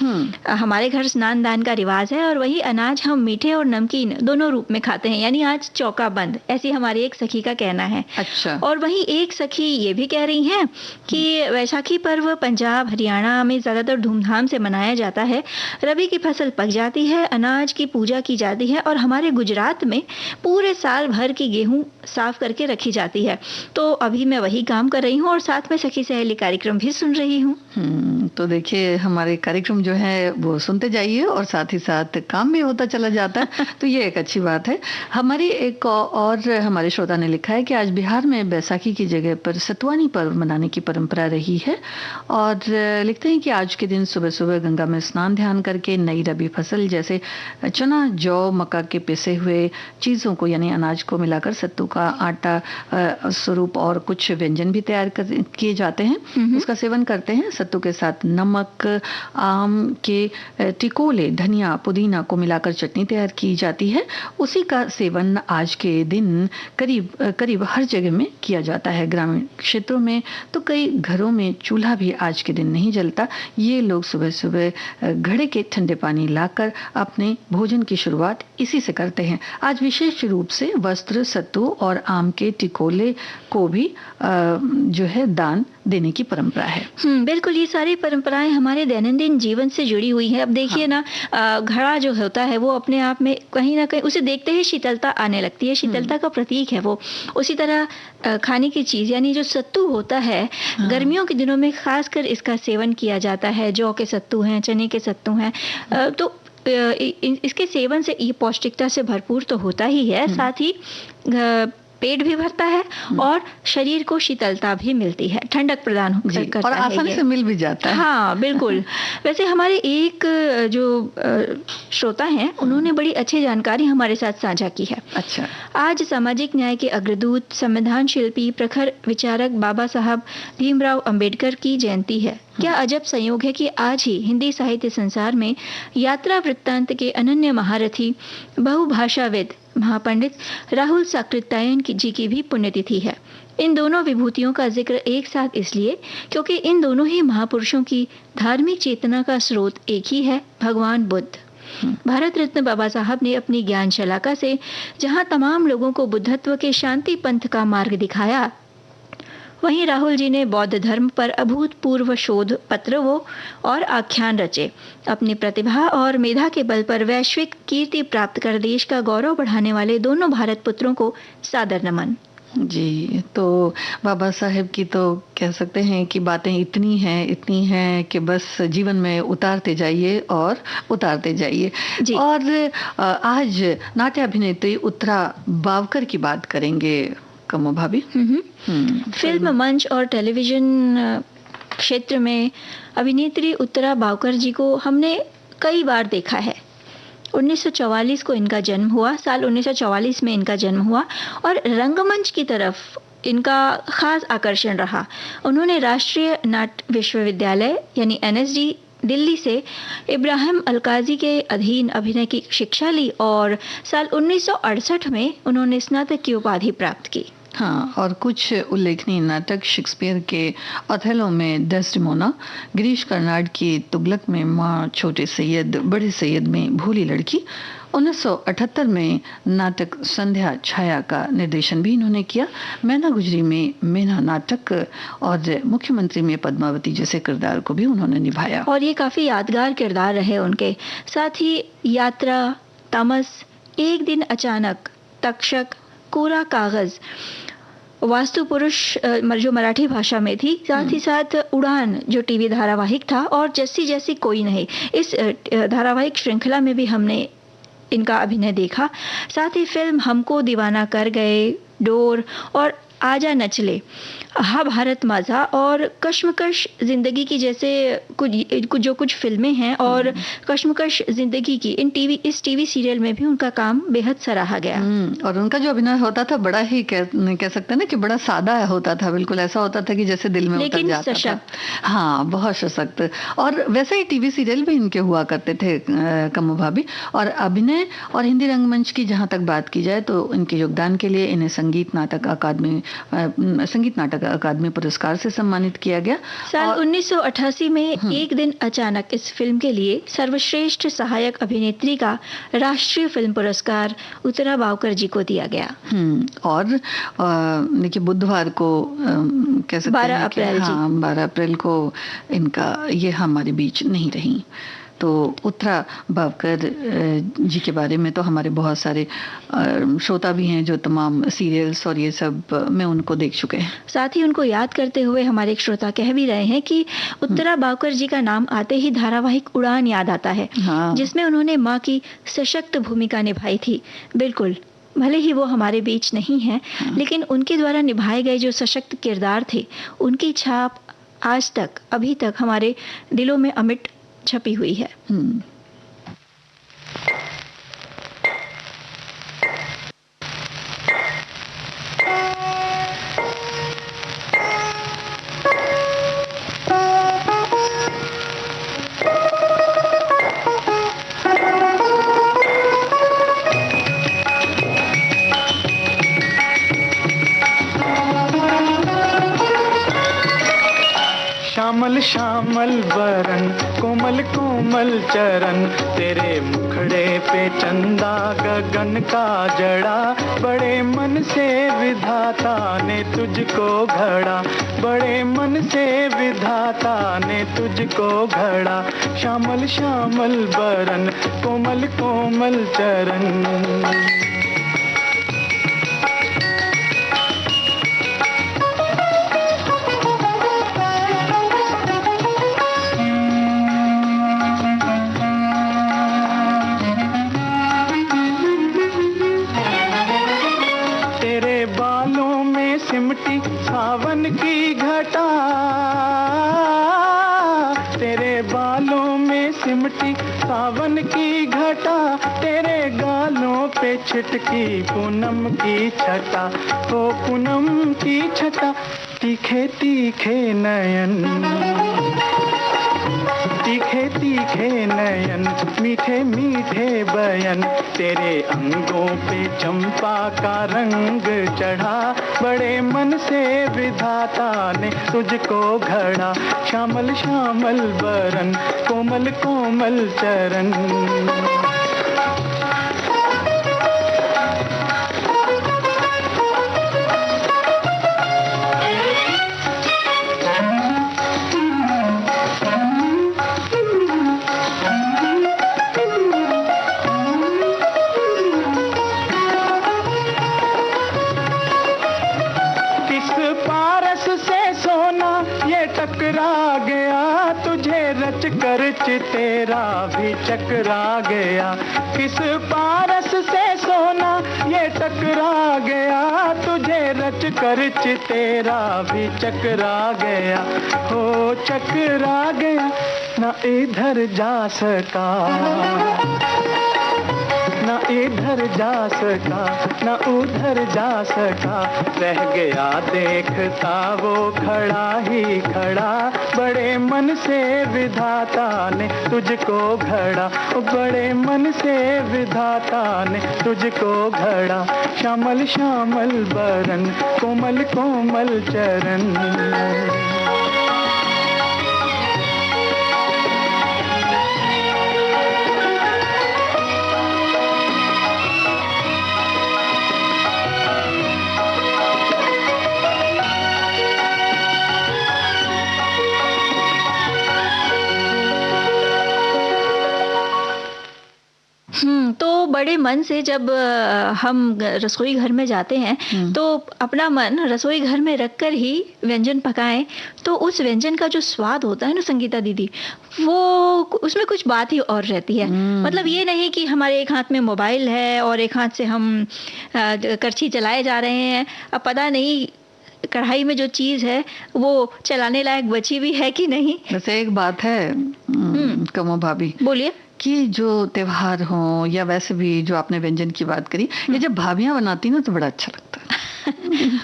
हमारे घर स्नान दान का रिवाज है और वही अनाज हम मीठे और नमकीन दोनों रूप में खाते हैं, यानी आज चौका बंद, ऐसी हमारी एक सखी का कहना है। अच्छा। और वहीं एक सखी ये भी कह रही हैं कि वैशाखी पर्व पंजाब हरियाणा में ज्यादातर धूमधाम से मनाया जाता है। रबी की फसल पक जाती है, अनाज की पूजा की जाती है और हमारे गुजरात में पूरे साल भर की गेहूं साफ करके रखी जाती है। तो अभी मैं वही काम कर रही हूँ और साथ में सखी सहेली कार्यक्रम भी सुन रही हूँ। तो देखिए हमारे कार्यक्रम जो है वो सुनते जाइए और साथ ही साथ काम भी होता चला जाता है, तो ये एक अच्छी बात है। हमारी एक और हमारे श्रोता ने लिखा है कि आज बिहार में बैसाखी की जगह पर सतुवानी पर्व मनाने की परंपरा रही है और लिखते हैं कि आज के दिन सुबह सुबह गंगा में स्नान ध्यान करके नई रबी फसल जैसे चना, जौ, मक्का के पिसे हुए चीज़ों को यानी अनाज को मिलाकर सत्तू का आटा स्वरूप और कुछ व्यंजन भी तैयार किए जाते हैं, उसका सेवन करते हैं। सत्तू के साथ नमक, आम के टिकोले, धनिया, पुदीना को मिलाकर चटनी तैयार की जाती है। उसी का सेवन आज के दिन करीब हर जगह में किया जाता है। ग्रामीण क्षेत्रों में तो कई घरों में चूल्हा भी आज के दिन नहीं जलता। ये लोग सुबह सुबह घड़े के ठंडे पानी लाकर अपने भोजन की शुरुआत इसी से करते हैं। आज विशेष रूप से वस्त्र, सत्तू और आम के टिकोले को भी जो है दान देने की परंपरा है। बिल्कुल, ये सारी परंपराएं हमारे दैनंदिन जीवन से जुड़ी हुई है। अब देखिए ना, घड़ा जो होता है वो अपने आप में कहीं ना कहीं उसे देखते ही शीतलता आने लगती है, शीतलता का प्रतीक है वो। उसी तरह खाने की चीज यानी जो सत्तू होता है, गर्मियों के दिनों में खासकर इसका सेवन किया जाता है। जौ के सत्तू हैं, चने के सत्तू हैं, तो इसके सेवन से ये पौष्टिकता से भरपूर तो होता ही है, साथ ही पेट भी भरता है और शरीर को शीतलता भी मिलती है, ठंडक प्रदान करता है और आसानी से मिल भी जाता है। हाँ बिल्कुल। वैसे हमारे एक जो श्रोता हैं उन्होंने बड़ी अच्छी जानकारी हमारे साथ साझा की है। अच्छा। आज सामाजिक न्याय के अग्रदूत, संविधान शिल्पी, प्रखर विचारक बाबा साहब भीमराव अंबेडकर की जयंती है। क्या अजब संयोग है कि आज ही हिंदी साहित्य संसार में यात्रा वृत्तांत के अनन्य महारथी, बहुभाषाविद महापंडित राहुल साकृत्यायन जी की भी पुण्यतिथि है। इन दोनों विभूतियों का जिक्र एक साथ इसलिए क्योंकि इन दोनों ही महापुरुषों की धार्मिक चेतना का स्रोत एक ही है, भगवान बुद्ध। भारत रत्न बाबा साहब ने अपनी ज्ञान शलाका से जहां तमाम लोगों को बुद्धत्व के शांति पंथ का मार्ग दिखाया, वहीं राहुल जी ने बौद्ध धर्म पर अभूतपूर्व शोध पत्रवों और आख्यान रचे। अपनी प्रतिभा और मेधा के बल पर वैश्विक कीर्ति प्राप्त कर देश का गौरव बढ़ाने वाले दोनों भारत पुत्रों को सादर नमन। जी, तो बाबा साहेब की तो कह सकते हैं कि बातें इतनी हैं कि बस जीवन में उतारते जाइए और उतारते जाइए। और आज नाट्य अभिनेत्री उत्तरा बावकर की बात करेंगे कमो भाभी। फिल्म, मंच और टेलीविजन क्षेत्र में अभिनेत्री उत्तरा बावकर जी को हमने कई बार देखा है। 1944 को इनका जन्म हुआ, साल 1944 में इनका जन्म हुआ और रंगमंच की तरफ इनका खास आकर्षण रहा। उन्होंने राष्ट्रीय नाट्य विश्वविद्यालय यानी NSD दिल्ली से इब्राहिम अलकाजी के अधीन अभिनय की शिक्षा ली और साल 1968 में उन्होंने स्नातक की उपाधि प्राप्त की। हाँ, और कुछ उल्लेखनीय नाटक शेक्सपियर के ओथेलो में डेस्टिमोना, गिरीश कर्नाड की तुगलक में माँ छोटे सैयद बड़े सैयद में भोली लड़की, 1978 में नाटक संध्या छाया का निर्देशन भी इन्होंने किया। मैना गुजरी में मेना नाटक और मुख्यमंत्री में पद्मावती जैसे किरदार को भी उन्होंने निभाया और ये काफी यादगार किरदार रहे उनके। साथ ही यात्रा, तमस, एक दिन अचानक, तक्षक, कोरा कागज, वास्तु पुरुष जो मराठी भाषा में थी, साथ ही साथ उड़ान जो टीवी धारावाहिक था और जैसी जैसी कोई नहीं, इस धारावाहिक श्रृंखला में भी हमने इनका अभिनय देखा। साथ ही फिल्म हमको दीवाना कर गए, डोर और आजा नचले। हा भारत माझा और कश्मकश जिंदगी की जैसे कुछ फिल्में हैं, और कश्मकश जिंदगी की इस टीवी सीरियल में भी उनका काम बेहद सराहा गया। और उनका जो अभिनय होता था बड़ा ही कह सकते हैं ना कि बड़ा सादा होता था, बिल्कुल ऐसा होता था कि जैसे दिल में उतर जाता था। हाँ, बहुत सशक्त। और वैसे ही टीवी सीरियल भी इनके हुआ करते थे कमू भाभी। और अभिनय और हिंदी रंगमंच की जहाँ तक बात की जाए तो इनके योगदान के लिए इन्हें संगीत नाटक अकादमी पुरस्कार से सम्मानित किया गया। साल 1988 में एक दिन अचानक इस फिल्म के लिए सर्वश्रेष्ठ सहायक अभिनेत्री का राष्ट्रीय फिल्म पुरस्कार उत्तरा बावकर जी को दिया गया। और देखिए बुधवार को कह सकते हैं 12 अप्रैल को इनका ये हमारे बीच नहीं रही। तो उत्तरा बावकर जी के बारे में तो हमारे बहुत सारे श्रोता भी हैं जो तमाम सीरियल्स और ये सब में उनको देख चुके हैं। साथ ही उनको याद करते हुए हमारे एक श्रोता कह भी रहे हैं कि उत्तरा बावकर जी का नाम आते ही धारावाहिक उड़ान याद आता है। हाँ। जिसमें उन्होंने माँ की सशक्त भूमिका निभाई थी। बिल्कुल, भले ही वो हमारे बीच नहीं है, लेकिन उनके द्वारा निभाए गए जो सशक्त किरदार थे उनकी छाप आज तक अभी तक हमारे दिलों में अमिट छपी हुई है। श्यामल श्यामल बरन कोमल कोमल चरण, तेरे मुखड़े पे चंदा गगन का जड़ा, बड़े मन से विधाता ने तुझको घड़ा, बड़े मन से विधाता ने तुझको घड़ा। श्यामल श्यामल बरन कोमल कोमल चरण। सावन की घटा, तेरे बालों में सिमटी सावन की घटा, तेरे गालों पे छिटकी पूनम की छटा, ओ पूनम की छटा। तीखे तीखे नयन, तीखे तीखे नयन, मीठे मीठे बयन, तेरे अंगों पे चंपा का रंग चढ़ा, बड़े मन से विधाता ने तुझको घड़ा। श्यामल श्यामल बरन कोमल कोमल चरण। टकरा गया तुझे रच कर चितेरा भी चकरा गया, किस पारस से सोना ये टकरा गया, तुझे रच कर चितेरा भी चकरा गया, हो चकरा गया। ना इधर जा सका, ना इधर जा सका, ना उधर जा सका, रह गया देखता वो खड़ा ही खड़ा, बड़े मन से विधाता ने तुझको घड़ा, बड़े मन से विधाता ने तुझको घड़ा। श्यामल श्यामल बरन कोमल कोमल चरण। तो बड़े मन से जब हम रसोई घर में जाते हैं तो अपना मन रसोई घर में रखकर ही व्यंजन पकाएं, तो उस व्यंजन का जो स्वाद होता है ना संगीता दीदी, वो उसमें कुछ बात ही और रहती है। मतलब ये नहीं कि हमारे एक हाथ में मोबाइल है और एक हाथ से हम करछी चलाए जा रहे हैं, अब पता नहीं कढ़ाई में जो चीज है वो चलाने लायक बची भी है कि नहीं। वैसे एक बात है कमो भाभी, बोलिए। कि जो त्योहार हो या वैसे भी जो आपने व्यंजन की बात करी, ये जब भाभियां बनाती ना तो बड़ा अच्छा लगता है।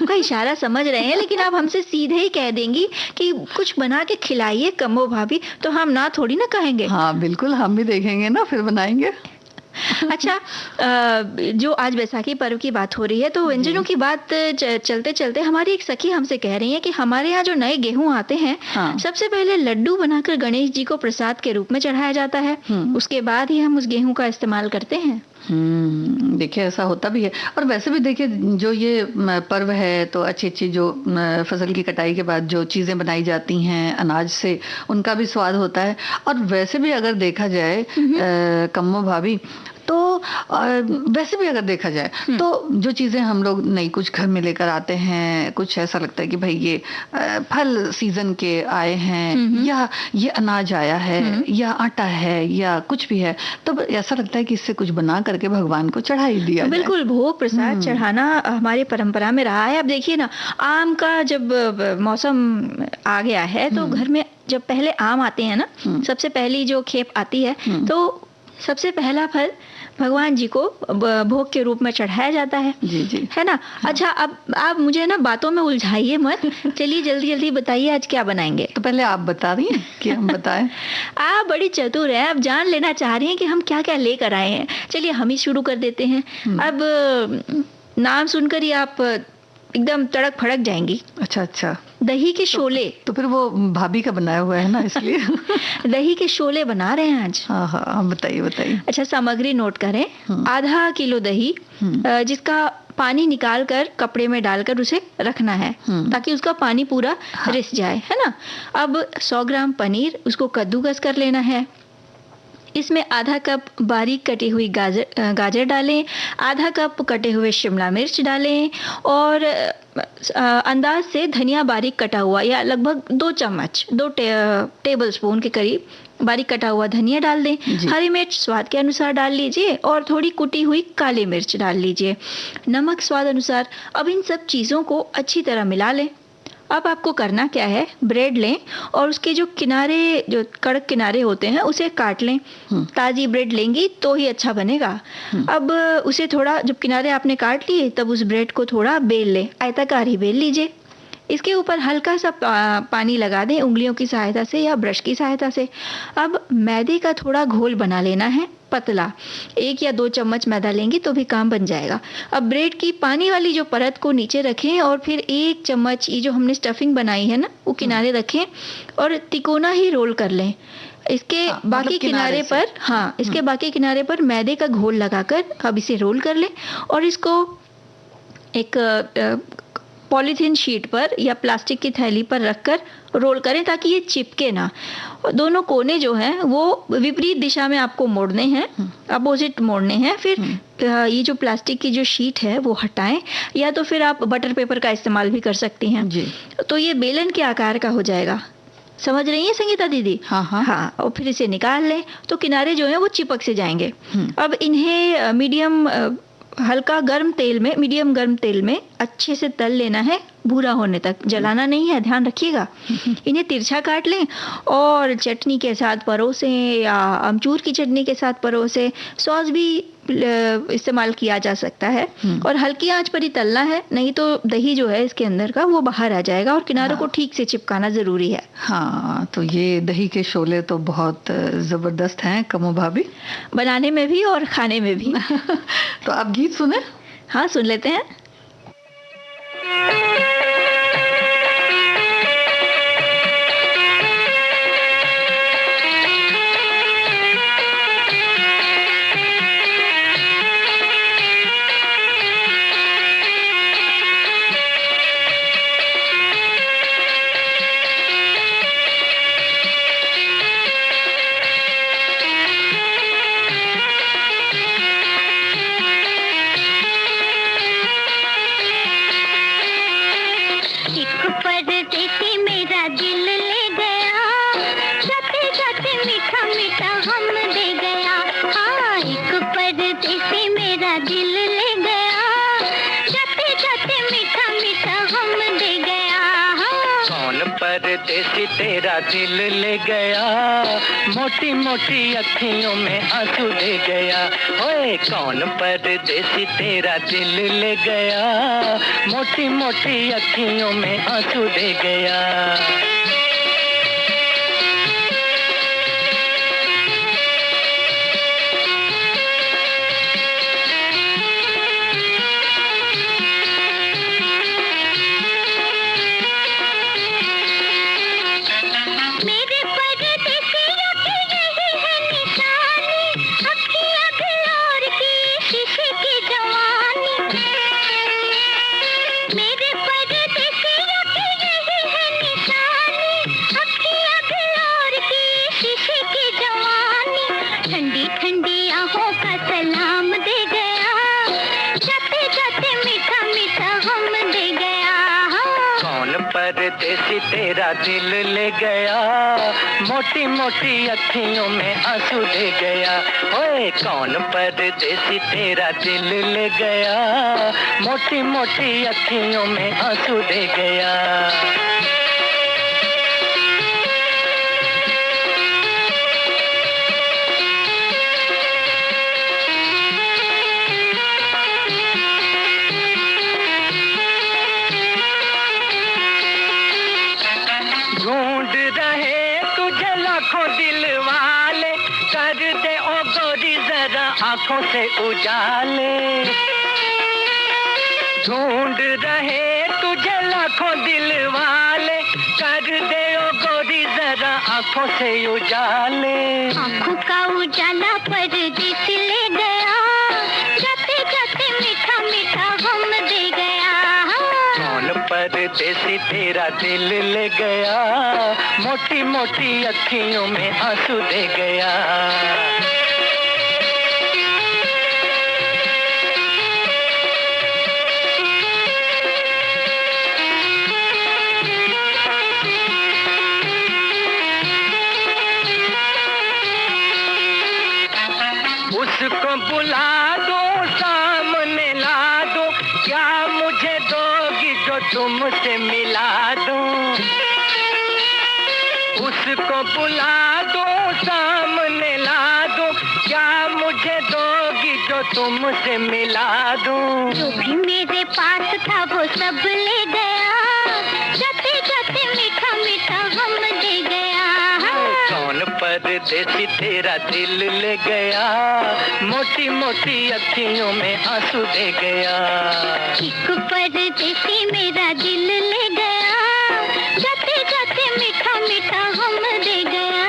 का इशारा समझ रहे हैं, लेकिन आप हमसे सीधे ही कह देंगी कि कुछ बना के खिलाइए कमो भाभी, तो हम ना थोड़ी ना कहेंगे। हाँ बिल्कुल, हम भी देखेंगे ना, फिर बनाएंगे। अच्छा, जो आज बैसाखी पर्व की बात हो रही है, तो व्यंजनों की बात चलते चलते हमारी एक सखी हमसे कह रही है कि हमारे यहाँ जो नए गेहूं आते हैं, हाँ। सबसे पहले लड्डू बनाकर गणेश जी को प्रसाद के रूप में चढ़ाया जाता है, उसके बाद ही हम उस गेहूं का इस्तेमाल करते हैं। देखिए ऐसा होता भी है। और वैसे भी देखिए, जो ये पर्व है तो अच्छी अच्छी जो फसल की कटाई के बाद जो चीजें बनाई जाती हैं अनाज से, उनका भी स्वाद होता है। और वैसे भी अगर देखा जाए कम्मो भाभी, तो वैसे भी अगर देखा जाए तो जो चीजें हम लोग नई कुछ घर में लेकर आते हैं, कुछ ऐसा लगता है कि भाई ये फल सीजन के आए हैं, या ये अनाज आया है, या आटा है, या कुछ भी है, तो ऐसा लगता है कि इससे कुछ बना करके भगवान को चढ़ा ही दिया जाए। बिल्कुल, भोग प्रसाद चढ़ाना हमारी परंपरा में रहा है। अब देखिए ना, आम का जब मौसम आ गया है तो घर में जब पहले आम आते हैं ना, सबसे पहली जो खेप आती है, तो सबसे पहला फल भगवान जी को भोग के रूप में चढ़ाया जाता है। जी जी, है ना। अच्छा, अब आप मुझे ना बातों में उलझाइए मत, चलिए जल्दी जल्दी बताइए आज क्या बनाएंगे। तो पहले आप बता रही हैं कि हम बताएं? आप बड़ी चतुर हैं, आप जान लेना चाह रही हैं कि हम क्या क्या लेकर आए हैं। चलिए हम ही शुरू कर देते हैं। अब नाम सुनकर ही आप एकदम तड़क फड़क जाएंगी। अच्छा अच्छा, दही के शोले। तो फिर वो भाभी का बनाया हुआ है ना, इसलिए। दही के शोले बना रहे हैं आज। हाँ हाँ, बताइए बताइए। अच्छा, सामग्री नोट करें। आधा किलो दही, जिसका पानी निकाल कर कपड़े में डालकर उसे रखना है, ताकि उसका पानी पूरा रिस जाए, है ना। अब 100 ग्राम पनीर, उसको कद्दूकस कर लेना है। इसमें आधा कप बारीक कटी हुई गाजर डालें, आधा कप कटे हुए शिमला मिर्च डालें, और अंदाज से धनिया बारीक कटा हुआ, या लगभग 2 चम्मच, 2 टेबल स्पून के करीब बारीक कटा हुआ धनिया डाल दें। हरी मिर्च स्वाद के अनुसार डाल लीजिए, और थोड़ी कुटी हुई काली मिर्च डाल लीजिए। नमक स्वाद अनुसार। अब इन सब चीज़ों को अच्छी तरह मिला लें। अब आपको करना क्या है, ब्रेड लें और उसके जो किनारे, जो कड़क किनारे होते हैं, उसे काट लें। ताज़ी ब्रेड लेंगी तो ही अच्छा बनेगा। अब उसे थोड़ा, जब किनारे आपने काट लिए, तब उस ब्रेड को थोड़ा बेल लें, आयताकार ही बेल लीजिए। इसके ऊपर हल्का सा पानी लगा दें उंगलियों की सहायता से या ब्रश की सहायता से। अब मैदे का थोड़ा घोल बना लेना है, पतला। 1 या 2 चम्मच मैदा लेंगे तो भी काम बन जाएगा। अब ब्रेड की पानी वाली जो परत को नीचे रखें, और फिर 1 चम्मच ये जो हमने स्टफिंग बनाई है ना, वो किनारे रखें और तिकोना ही रोल कर लें। इसके बाकी मतलब किनारे पर, इसके बाकी किनारे पर मैदे का घोल लगाकर अब इसे रोल कर लें, और इसको एक पॉलीथीन शीट पर या प्लास्टिक की थैली पर रखकर रोल करें, ताकि ये चिपके ना। दोनों कोने जो हैं वो विपरीत दिशा में आपको मोड़ने हैं, अपोजिट मोड़ने हैं। फिर ये जो प्लास्टिक की जो शीट है वो हटाएं, या तो फिर आप बटर पेपर का इस्तेमाल भी कर सकती हैं जी। तो ये बेलन के आकार का हो जाएगा। समझ रही हैं संगीता दीदी? हाँ। और फिर इसे निकाल लें तो किनारे जो हैं वो चिपक से जाएंगे। अब इन्हें मीडियम गर्म तेल में अच्छे से तल लेना है, भूरा होने तक, जलाना नहीं है, ध्यान रखिएगा। इन्हें तिरछा काट लें और चटनी के साथ परोसें, या अमचूर की चटनी के साथ परोसें। सॉस भी इस्तेमाल किया जा सकता है, और हल्की आंच पर ही तलना है, नहीं तो दही जो है इसके अंदर का वो बाहर आ जाएगा, और किनारों को ठीक से चिपकाना जरूरी है। हाँ, तो ये दही के शोले तो बहुत जबरदस्त हैं कमो भाभी, बनाने में भी और खाने में भी। तो आप गीत सुने? हाँ, सुन लेते हैं। परदेसी तेरा दिल ले गया, मोटी मोटी अखियों में आंसू दे गया। ओए कौन परदेसी तेरा दिल ले गया, मोटी मोटी अखियों में आंसू दे गया। परदेसी तेरा दिल ले गया, मोटी मोटी अखियों में आंसू दे गया। ओए कौन परदेसी तेरा दिल ले गया, मोटी मोटी अखियों में आंसू दे गया। ढूंढ रहे तुझे लाखों दिल वाले, कर दे ओ गोरी जरा आंखों से उजाले। ढूंढ रहे तुझे लाखों दिल वाले, कर दे ओ गोरी जरा आंखों से उजाले। आंखों का उजाला परदेसी ले गया, जाते जाते मीठा मीठा गम दे गया। कौन परदेसी तेरा दिल ले गया, मोटी मोटी अखियों में आंसू दे गया। उसको बुला दो, सामने ला दो, क्या मुझे दोगी जो तुमसे मिला दूं। उसको बुला दो, सामने ला दो, क्या मुझे दोगी जो तुमसे मिला दूं। जो भी मेरे पास था वो सब ले गया, जाते जाते मीठा मीठा गम दे गया। कौन परदेसी तेरा दिल ले गया, मोटी मोटी अखियों में आंसू दे गया। एक परदेसी मेरा दिल ले गया, जाते जाते मीठा मीठा गम दे गया।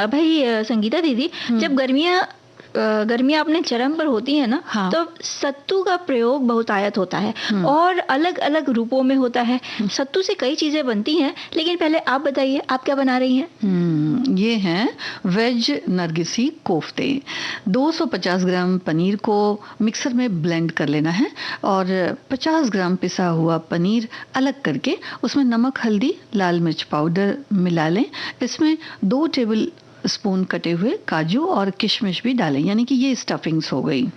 भाई संगीता दीदी, जब गर्मियाँ अपने चरम पर होती है ना, हाँ। तो सत्तू का प्रयोग बहुतायत होता है और अलग अलग रूपों में होता है। सत्तू से कई चीजें बनती हैं, लेकिन पहले आप बताइए आप क्या बना रही हैं? ये हैं वेज नरगिसी कोफ्ते। 250 ग्राम पनीर को मिक्सर में ब्लेंड कर लेना है और 50 ग्राम पिसा हुआ पनीर अलग करके उसमें नमक, हल्दी, लाल मिर्च पाउडर मिला लें। इसमें 2 टेबल स्पून कटे हुए काजू और किशमिश भी डालें, यानी कि ये स्टफिंग्स हो गई।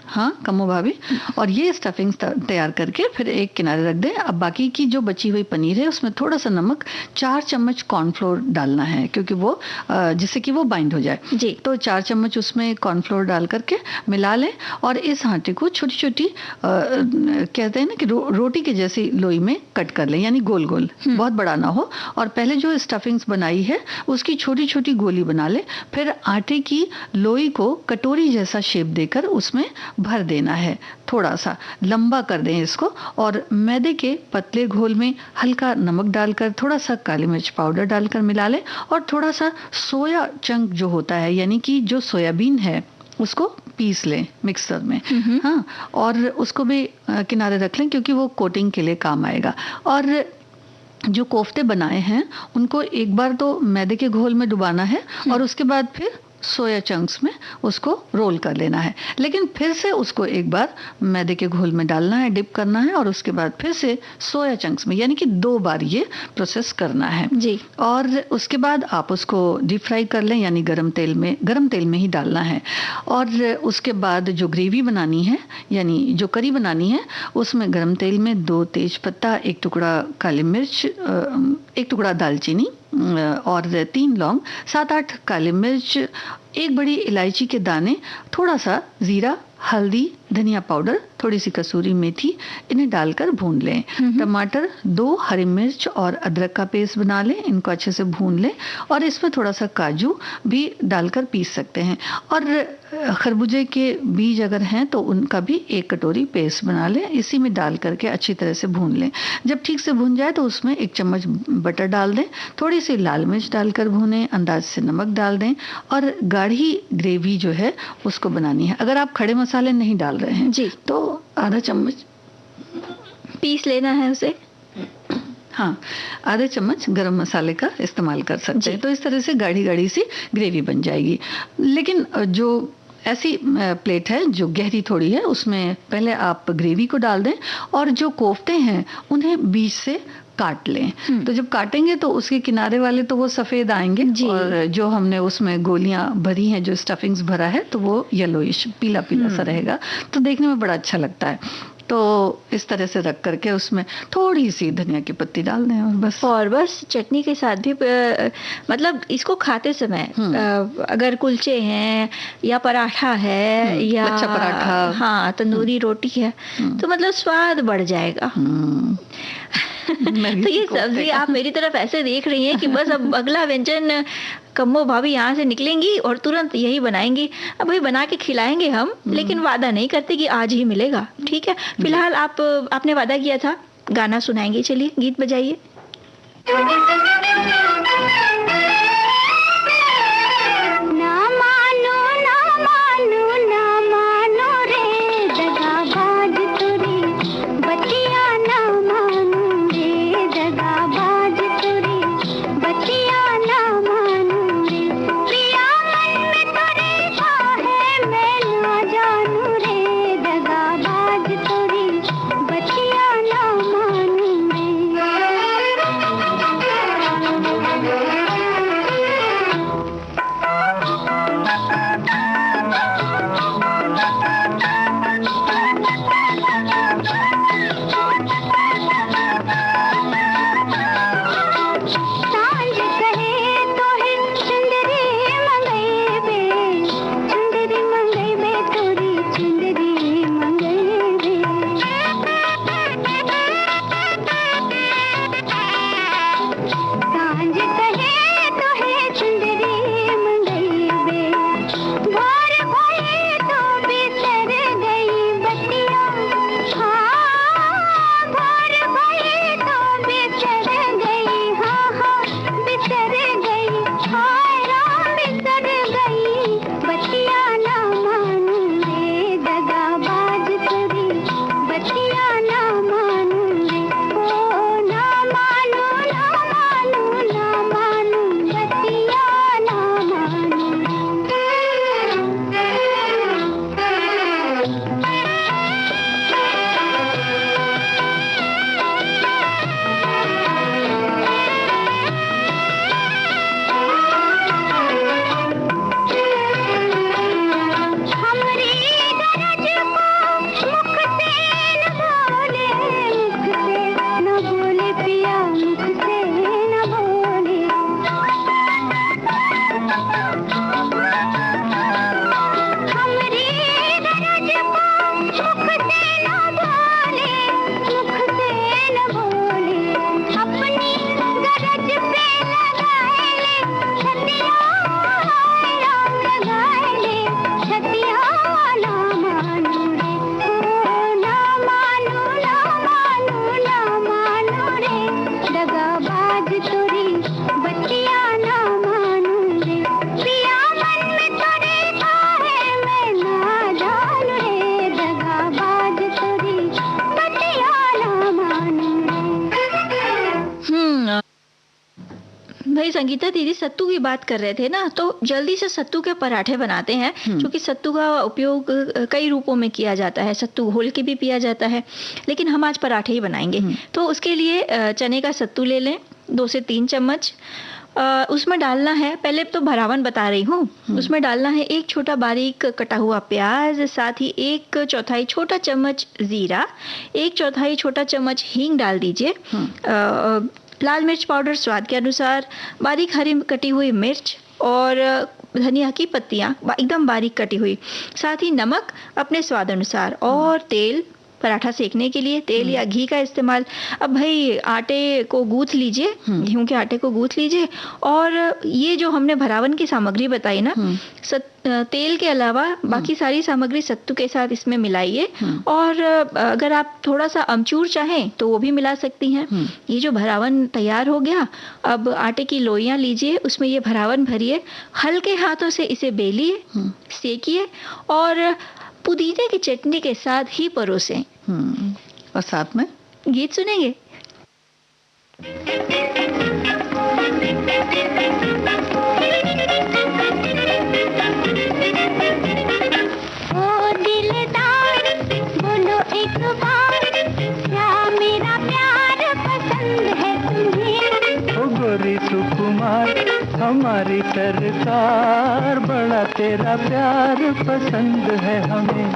हाँ कमो भाभी, और ये स्टफिंग्स तैयार करके फिर एक किनारे रख दें। अब बाकी की जो बची हुई पनीर है उसमें थोड़ा सा नमक, 4 चम्मच कॉर्नफ्लोर डालना है, क्योंकि वो जिससे कि वो बाइंड हो जाए जी। तो 4 चम्मच उसमें कॉर्नफ्लोर डाल करके मिला लें और इस आटे को छोटी छोटी कहते हैं ना कि रोटी के जैसी लोई में कट कर लें, यानी गोल गोल, बहुत बड़ा ना हो। और पहले जो स्टफिंग्स बनाई है उसकी छोटी छोटी गोली बना लें। फिर आटे की लोई को कटोरी जैसा शेप देकर उसमें भर देना है, थोड़ा सा लंबा कर दें इसको। और मैदे के पतले घोल में हल्का नमक डालकर, थोड़ा सा काली मिर्च पाउडर डालकर मिला लें और थोड़ा सा सोया चंक जो होता है, यानी कि जो सोयाबीन है उसको पीस लें मिक्सर में। हाँ, और उसको भी किनारे रख लें क्योंकि वो कोटिंग के लिए काम आएगा। और जो कोफ्ते बनाए हैं उनको एक बार तो मैदे के घोल में डुबाना है और उसके बाद फिर सोया चंक्स में उसको रोल कर लेना है। लेकिन फिर से उसको एक बार मैदे के घोल में डालना है, डिप करना है, और उसके बाद फिर से सोया चंक्स में, यानी कि 2 बार ये प्रोसेस करना है जी। और उसके बाद आप उसको डीप फ्राई कर लें, यानी गरम तेल में ही डालना है। और उसके बाद जो ग्रेवी बनानी है, यानी जो करी बनानी है, उसमें गरम तेल में 2 तेज पत्ता, 1 टुकड़ा काली मिर्च, 1 टुकड़ा दालचीनी और 3 लौंग, 7-8 काली मिर्च, 1 बड़ी इलायची के दाने, थोड़ा सा जीरा, हल्दी, धनिया पाउडर, थोड़ी सी कसूरी मेथी, इन्हें डालकर भून लें। टमाटर, 2 हरी मिर्च और अदरक का पेस्ट बना लें, इनको अच्छे से भून लें और इसमें थोड़ा सा काजू भी डालकर पीस सकते हैं। और खरबूजे के बीज अगर हैं तो उनका भी 1 कटोरी पेस्ट बना लें, इसी में डाल करके अच्छी तरह से भून लें। जब ठीक से भून जाए तो उसमें 1 चम्मच बटर डाल दें, थोड़ी सी लाल मिर्च डालकर भूनें, अंदाज से नमक डाल दें और गाढ़ी ग्रेवी जो है उसको बनानी है। अगर आप खड़े मसाले नहीं डाल रहे हैं जी, तो आधा चम्मच पीस लेना है उसे। हाँ, आधा चम्मच गरम मसाले का इस्तेमाल कर सकते हैं। तो इस तरह से गाढ़ी गाढ़ी सी ग्रेवी बन जाएगी। लेकिन जो ऐसी प्लेट है जो गहरी थोड़ी है, उसमें पहले आप ग्रेवी को डाल दें और जो कोफ्ते हैं उन्हें बीच से काट लें। तो जब काटेंगे तो उसके किनारे वाले तो वो सफ़ेद आएंगे और जो हमने उसमें गोलियां भरी हैं, जो स्टफिंग्स भरा है, तो वो येलोइश पीला पीला सा रहेगा, तो देखने में बड़ा अच्छा लगता है। तो इस तरह से रख करके उसमें थोड़ी सी धनिया की पत्ती डाल दें और बस चटनी के साथ भी मतलब इसको खाते समय अगर कुलचे हैं या पराठा है या लच्छा पराठा, हाँ, तंदूरी रोटी है, तो मतलब स्वाद बढ़ जाएगा। तो ये सब्जी आप मेरी तरफ ऐसे देख रही हैं कि बस अब अगला व्यंजन कम्मो भाभी यहाँ से निकलेंगी और तुरंत यही बनाएंगी। अब भाई बना के खिलाएंगे हम, लेकिन वादा नहीं करते कि आज ही मिलेगा, ठीक है। फिलहाल आपने वादा किया था गाना सुनाएंगे, चलिए गीत बजाइए। जैसे संगीता दीदी सत्तू की बात कर रहे थे ना, तो जल्दी से सत्तू के पराठे बनाते हैं, क्योंकि सत्तू का उपयोग कई रूपों में किया जाता है। सत्तू घोल के भी पिया जाता है, लेकिन हम आज पराठे ही बनाएंगे। तो उसके लिए चने का सत्तू ले लें 2 से 3 चम्मच। उसमें डालना है, पहले तो भरावन बता रही हूँ, उसमें डालना है 1 छोटा बारीक कटा हुआ प्याज, साथ ही 1/4 छोटा चम्मच जीरा, 1/4 छोटा चम्मच हींग डाल दीजिए, लाल मिर्च पाउडर स्वाद के अनुसार, बारीक हरी कटी हुई मिर्च और धनिया की पत्तियाँ एकदम बारीक कटी हुई, साथ ही नमक अपने स्वाद अनुसार, और तेल, पराठा सेकने के लिए तेल या घी का इस्तेमाल। अब भाई आटे को गूंथ लीजिए, गेहूं के आटे को गूंथ लीजिए, और ये जो हमने भरावन की सामग्री बताई ना, तेल के अलावा बाकी सारी सामग्री सत्तू के साथ इसमें मिलाइए, और अगर आप थोड़ा सा अमचूर चाहें तो वो भी मिला सकती हैं। ये जो भरावन तैयार हो गया, अब आटे की लोइयां लीजिए, उसमें ये भरावन भरिए, हल्के हाथों से इसे बेलिए, सेकिए और पुदीने की चटनी के साथ ही परोसें। और साथ में गीत सुनेंगे। ओ दिलदार बोलो एक बार, क्या मेरा प्यार पसंद है तुम्हें? ओ गोरी सुकुमार हमारी सरकार, बड़ा तेरा प्यार पसंद है हमें।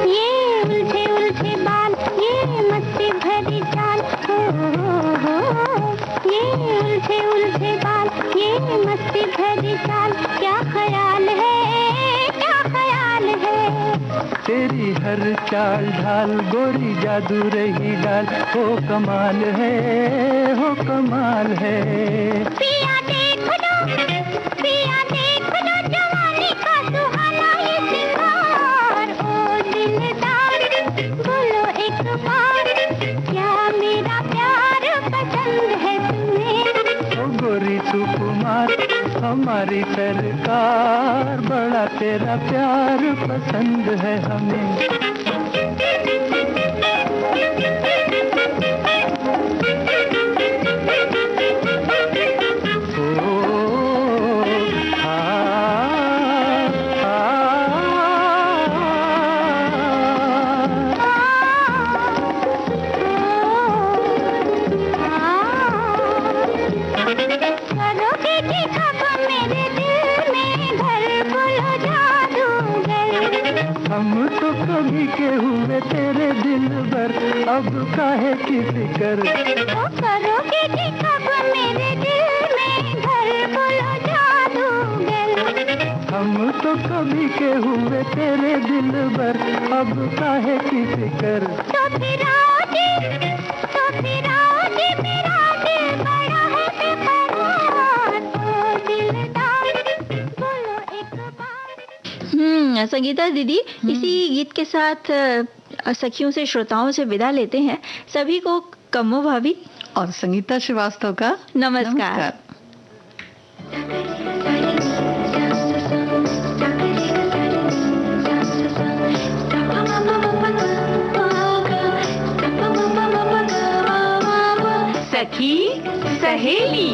ये उलझे उलझे बाल, ये मस्ती भरी चाल, हो, ये उलझे उलझे बाल, ये मस्ती भरी चाल, क्या ख्याल है, क्या ख्याल है? तेरी हर चाल ढाल गोरी जादू रही डाल, हो कमाल है, हो कमाल है। पिया देख लो जवानी का सुहाना ये सिंगार, ओ दिलदार बोलो एक बार, क्या मेरा प्यार पसंद है तुम्हें? ओ गोरी सुकुमार हमारी सरकार, बड़ा तेरा प्यार पसंद है हमें। हम तो कभी के हुए तेरे दिल भर, अब काहे की फिकर? करोगे कि कब मेरे दिल में घर, बोलो जादूगर। हम तो कभी के हुए तेरे दिल भर, अब काहे की फिकर? तो फिर आओ जी मेरा दिल बड़ा है बेकरार, ओ दिलदार बोलो एक बार। संगीता दीदी, इसी गीत के साथ सखियों से, श्रोताओं से विदा लेते हैं। सभी को कम्मो भाभी और संगीता श्रीवास्तव का नमस्कार। सखी सहेली।